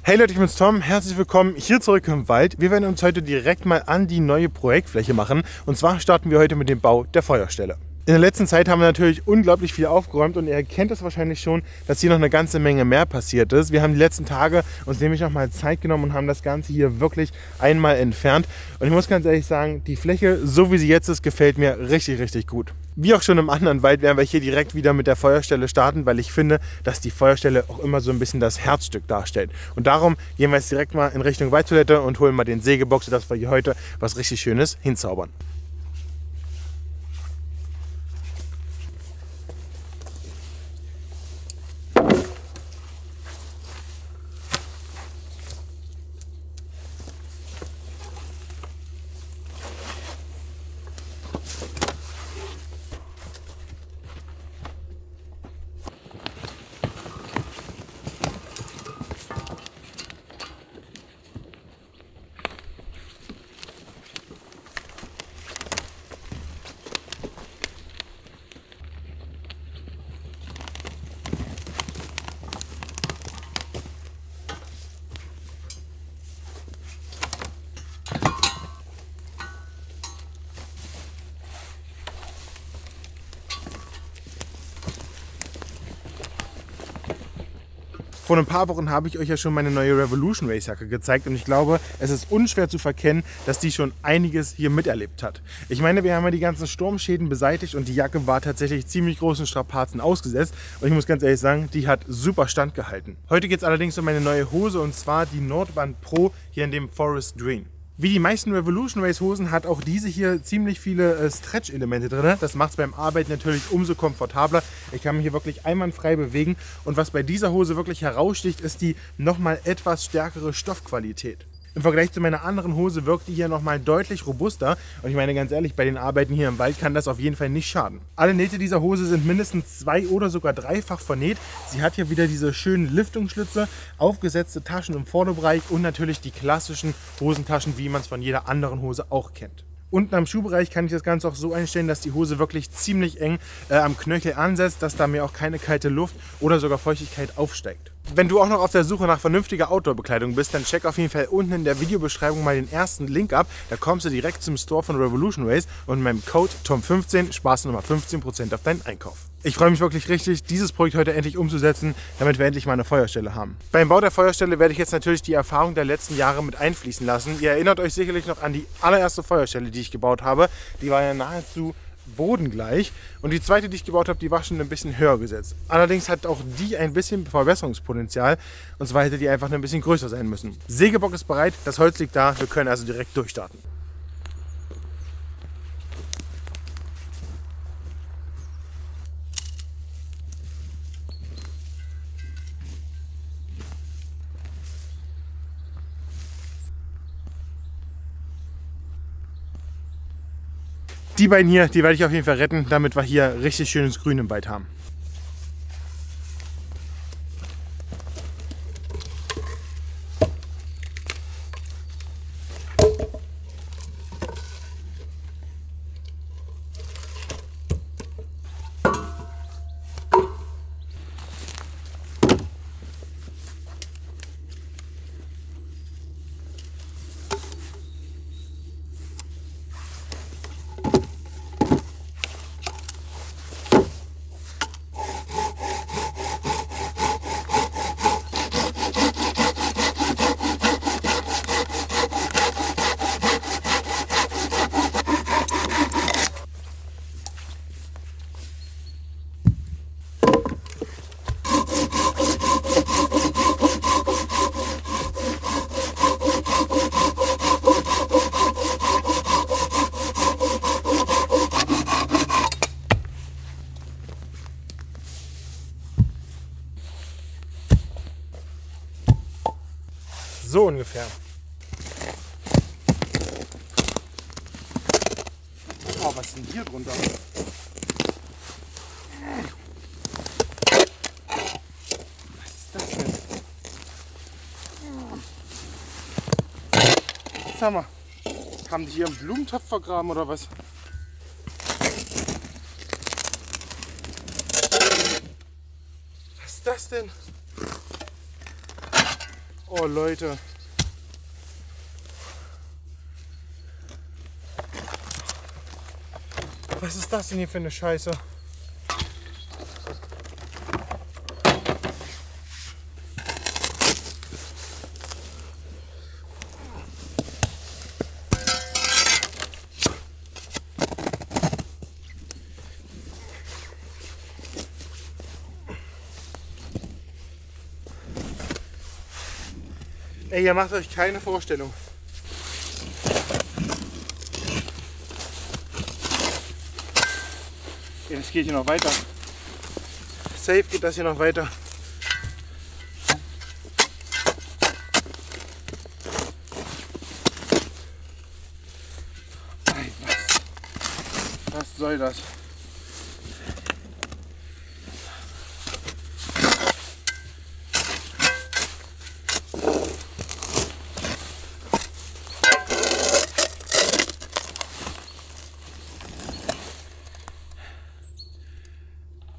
Hey Leute, ich bin's Tom, herzlich willkommen hier zurück im Wald. Wir werden uns heute direkt mal an die neue Projektfläche machen und zwar starten wir heute mit dem Bau der Feuerstelle. In der letzten Zeit haben wir natürlich unglaublich viel aufgeräumt und ihr kennt es wahrscheinlich schon, dass hier noch eine ganze Menge mehr passiert ist. Wir haben die letzten Tage uns nämlich noch mal Zeit genommen und haben das Ganze hier wirklich einmal entfernt. Und ich muss ganz ehrlich sagen, die Fläche, so wie sie jetzt ist, gefällt mir richtig, richtig gut. Wie auch schon im anderen Wald werden wir hier direkt wieder mit der Feuerstelle starten, weil ich finde, dass die Feuerstelle auch immer so ein bisschen das Herzstück darstellt. Und darum gehen wir jetzt direkt mal in Richtung Waldtoilette und holen mal den Sägebock, sodass wir hier heute was richtig Schönes hinzaubern. Vor ein paar Wochen habe ich euch ja schon meine neue Revolution Race Jacke gezeigt und ich glaube, es ist unschwer zu verkennen, dass die schon einiges hier miterlebt hat. Ich meine, wir haben ja die ganzen Sturmschäden beseitigt und die Jacke war tatsächlich ziemlich großen Strapazen ausgesetzt und ich muss ganz ehrlich sagen, die hat super standgehalten. Heute geht es allerdings um meine neue Hose und zwar die Nordband Pro hier in dem Forest Green. Wie die meisten Revolution Race Hosen hat auch diese hier ziemlich viele Stretch-Elemente drin. Das macht es beim Arbeiten natürlich umso komfortabler. Ich kann mich hier wirklich einwandfrei bewegen. Und was bei dieser Hose wirklich heraussticht, ist die nochmal etwas stärkere Stoffqualität. Im Vergleich zu meiner anderen Hose wirkt die hier nochmal deutlich robuster. Und ich meine ganz ehrlich, bei den Arbeiten hier im Wald kann das auf jeden Fall nicht schaden. Alle Nähte dieser Hose sind mindestens 2- oder sogar 3-fach vernäht. Sie hat hier wieder diese schönen Lüftungsschlitze, aufgesetzte Taschen im Vorderbereich und natürlich die klassischen Hosentaschen, wie man es von jeder anderen Hose auch kennt. Unten am Schuhbereich kann ich das Ganze auch so einstellen, dass die Hose wirklich ziemlich eng am Knöchel ansetzt, dass da mir auch keine kalte Luft oder sogar Feuchtigkeit aufsteigt. Wenn du auch noch auf der Suche nach vernünftiger Outdoor-Bekleidung bist, dann check auf jeden Fall unten in der Videobeschreibung mal den ersten Link ab. Da kommst du direkt zum Store von Revolution Race und mit meinem Code TOM15 sparst du nochmal 15% auf deinen Einkauf. Ich freue mich wirklich richtig, dieses Projekt heute endlich umzusetzen, damit wir endlich mal eine Feuerstelle haben. Beim Bau der Feuerstelle werde ich jetzt natürlich die Erfahrung der letzten Jahre mit einfließen lassen. Ihr erinnert euch sicherlich noch an die allererste Feuerstelle, die ich gebaut habe. Die war ja nahezu bodengleich und die zweite, die ich gebaut habe, die war schon ein bisschen höher gesetzt. Allerdings hat auch die ein bisschen Verbesserungspotenzial und zwar hätte die einfach ein bisschen größer sein müssen. Sägebock ist bereit, das Holz liegt da, wir können also direkt durchstarten. Die beiden hier, die werde ich auf jeden Fall retten, damit wir hier richtig schönes Grün im Wald haben. So ungefähr. Oh, was ist denn hier drunter? Was ist das denn? Sag mal, haben die hier einen Blumentopf vergraben oder was? Was ist das denn? Oh Leute. Was ist das denn hier für eine Scheiße? Ey, ihr macht euch keine Vorstellung. Ja, das geht hier noch weiter. Safe geht das hier noch weiter. Ey, was soll das?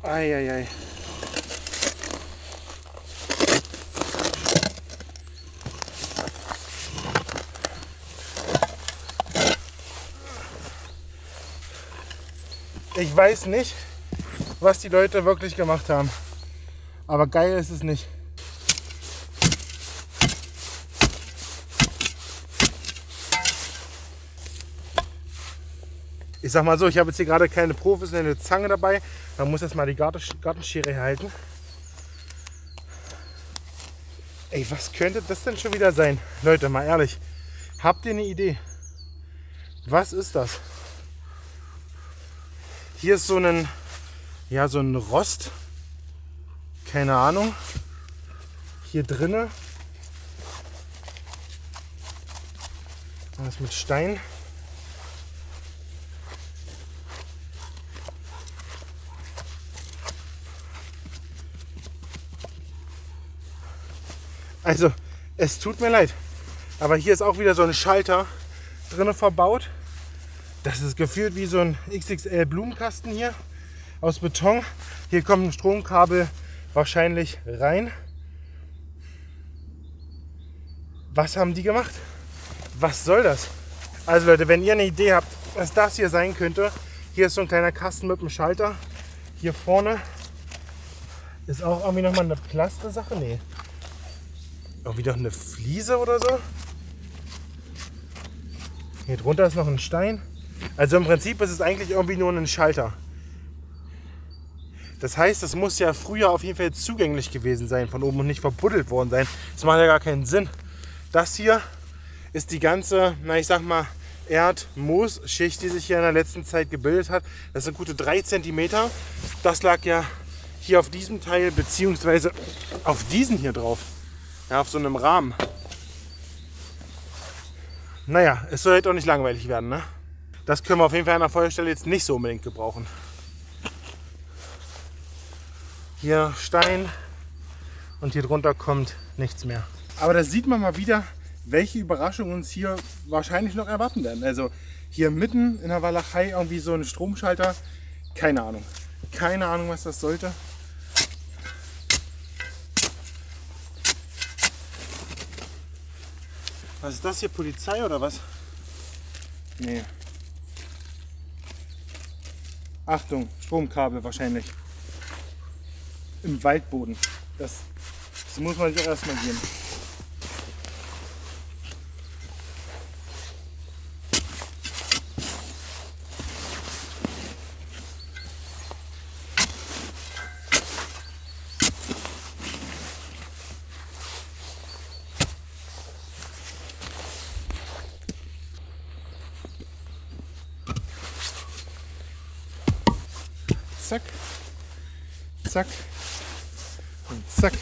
Eieiei. Ich weiß nicht, was die Leute wirklich gemacht haben. Aber geil ist es nicht. Ich sag mal so, ich habe jetzt hier gerade keine professionelle Zange dabei. Man muss jetzt mal die Gartenschere halten. Ey, was könnte das denn schon wieder sein? Leute, mal ehrlich. Habt ihr eine Idee? Was ist das? Hier ist so ein Rost. Keine Ahnung. Hier drinne. Was mit Stein. Also, es tut mir leid, aber hier ist auch wieder so ein Schalter drin verbaut. Das ist gefühlt wie so ein XXL Blumenkasten hier aus Beton. Hier kommt ein Stromkabel wahrscheinlich rein. Was haben die gemacht? Was soll das? Also Leute, wenn ihr eine Idee habt, was das hier sein könnte, hier ist so ein kleiner Kasten mit einem Schalter. Hier vorne ist auch irgendwie nochmal eine Plastersache. Nee. Irgendwie doch eine Fliese oder so. Hier drunter ist noch ein Stein. Also im Prinzip ist es eigentlich irgendwie nur ein Schalter. Das heißt, es muss ja früher auf jeden Fall zugänglich gewesen sein von oben und nicht verbuddelt worden sein. Das macht ja gar keinen Sinn. Das hier ist die ganze, ich sag mal, Erd-Moos-Schicht, die sich hier in der letzten Zeit gebildet hat. Das sind gute 3 cm. Das lag ja hier auf diesem Teil beziehungsweise auf diesen hier drauf. Ja, auf so einem Rahmen. Naja, es soll halt auch nicht langweilig werden, ne? Das können wir auf jeden Fall an der Feuerstelle jetzt nicht so unbedingt gebrauchen. Hier Stein und hier drunter kommt nichts mehr. Aber da sieht man mal wieder, welche Überraschungen uns hier wahrscheinlich noch erwarten werden. Also hier mitten in der Walachei irgendwie so ein Stromschalter. Keine Ahnung. Keine Ahnung, was das sollte. Was ist das hier? Polizei oder was? Nee. Achtung, Stromkabel wahrscheinlich. Im Waldboden. Das muss man sich auch erstmal geben. Zack, zack und zack.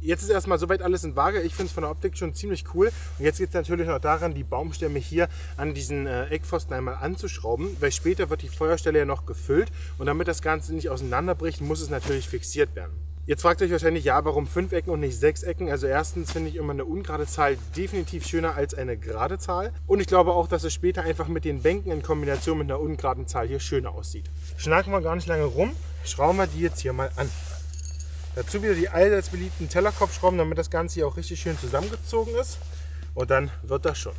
Jetzt ist erstmal soweit alles in Waage. Ich finde es von der Optik schon ziemlich cool. Und jetzt geht es natürlich noch daran, die Baumstämme hier an diesen Eckpfosten einmal anzuschrauben, weil später wird die Feuerstelle ja noch gefüllt und damit das Ganze nicht auseinanderbricht, muss es natürlich fixiert werden. Jetzt fragt ihr euch wahrscheinlich, ja, warum 5 Ecken und nicht 6 Ecken? Also erstens finde ich immer eine ungerade Zahl definitiv schöner als eine gerade Zahl. Und ich glaube auch, dass es später einfach mit den Bänken in Kombination mit einer ungeraden Zahl hier schöner aussieht. Schnacken wir gar nicht lange rum, schrauben wir die jetzt hier mal an. Dazu wieder die allseits beliebten Tellerkopfschrauben, damit das Ganze hier auch richtig schön zusammengezogen ist. Und dann wird das schon.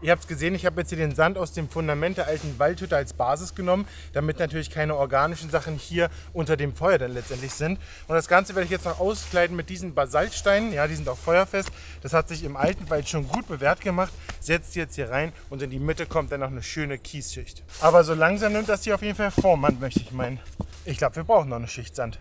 Ihr habt es gesehen, ich habe jetzt hier den Sand aus dem Fundament der alten Waldhütte als Basis genommen, damit natürlich keine organischen Sachen hier unter dem Feuer dann letztendlich sind. Und das Ganze werde ich jetzt noch auskleiden mit diesen Basaltsteinen. Ja, die sind auch feuerfest. Das hat sich im alten Wald schon gut bewährt gemacht. Setzt jetzt hier rein und in die Mitte kommt dann noch eine schöne Kiesschicht. Aber so langsam nimmt das hier auf jeden Fall Form an, möchte ich meinen. Ich glaube, wir brauchen noch eine Schicht Sand.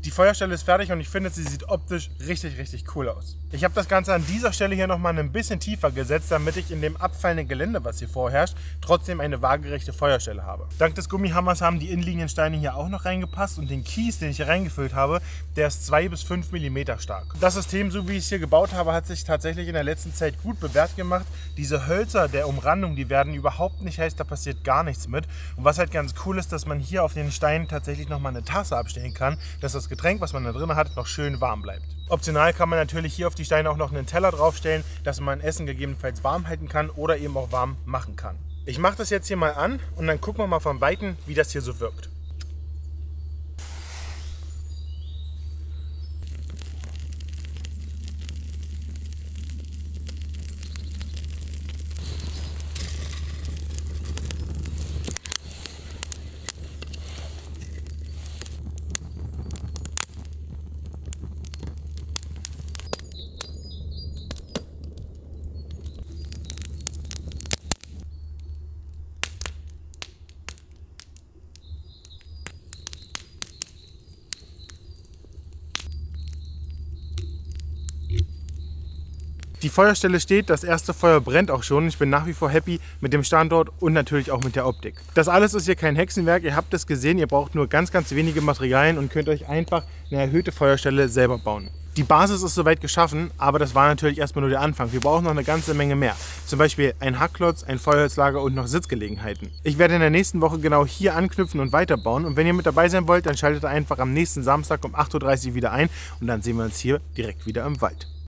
Die Feuerstelle ist fertig und ich finde, sie sieht optisch richtig cool aus. Ich habe das Ganze an dieser Stelle hier nochmal ein bisschen tiefer gesetzt, damit ich in dem abfallenden Gelände, was hier vorherrscht, trotzdem eine waagerechte Feuerstelle habe. Dank des Gummihammers haben die innenliegenden Steine hier auch noch reingepasst und den Kies, den ich hier reingefüllt habe, der ist 2 bis 5 mm stark. Das System, so wie ich es hier gebaut habe, hat sich tatsächlich in der letzten Zeit gut bewährt gemacht. Diese Hölzer der Umrandung, die werden überhaupt nicht heiß, da passiert gar nichts mit. Und was halt ganz cool ist, dass man hier auf den Steinen tatsächlich nochmal eine Tasse abstellen kann, dass das Getränk, was man da drin hat, noch schön warm bleibt. Optional kann man natürlich hier auf die Steine auch noch einen Teller draufstellen, dass man Essen gegebenenfalls warm halten kann oder eben auch warm machen kann. Ich mache das jetzt hier mal an und dann gucken wir mal von Weitem, wie das hier so wirkt. Die Feuerstelle steht, das erste Feuer brennt auch schon. Ich bin nach wie vor happy mit dem Standort und natürlich auch mit der Optik. Das alles ist hier kein Hexenwerk, ihr habt es gesehen, ihr braucht nur ganz wenige Materialien und könnt euch einfach eine erhöhte Feuerstelle selber bauen. Die Basis ist soweit geschaffen, aber das war natürlich erstmal nur der Anfang. Wir brauchen noch eine ganze Menge mehr. Zum Beispiel ein Hackklotz, ein Feuerholzlager und noch Sitzgelegenheiten. Ich werde in der nächsten Woche genau hier anknüpfen und weiterbauen. Und wenn ihr mit dabei sein wollt, dann schaltet einfach am nächsten Samstag um 8:30 Uhr wieder ein und dann sehen wir uns hier direkt wieder im Wald.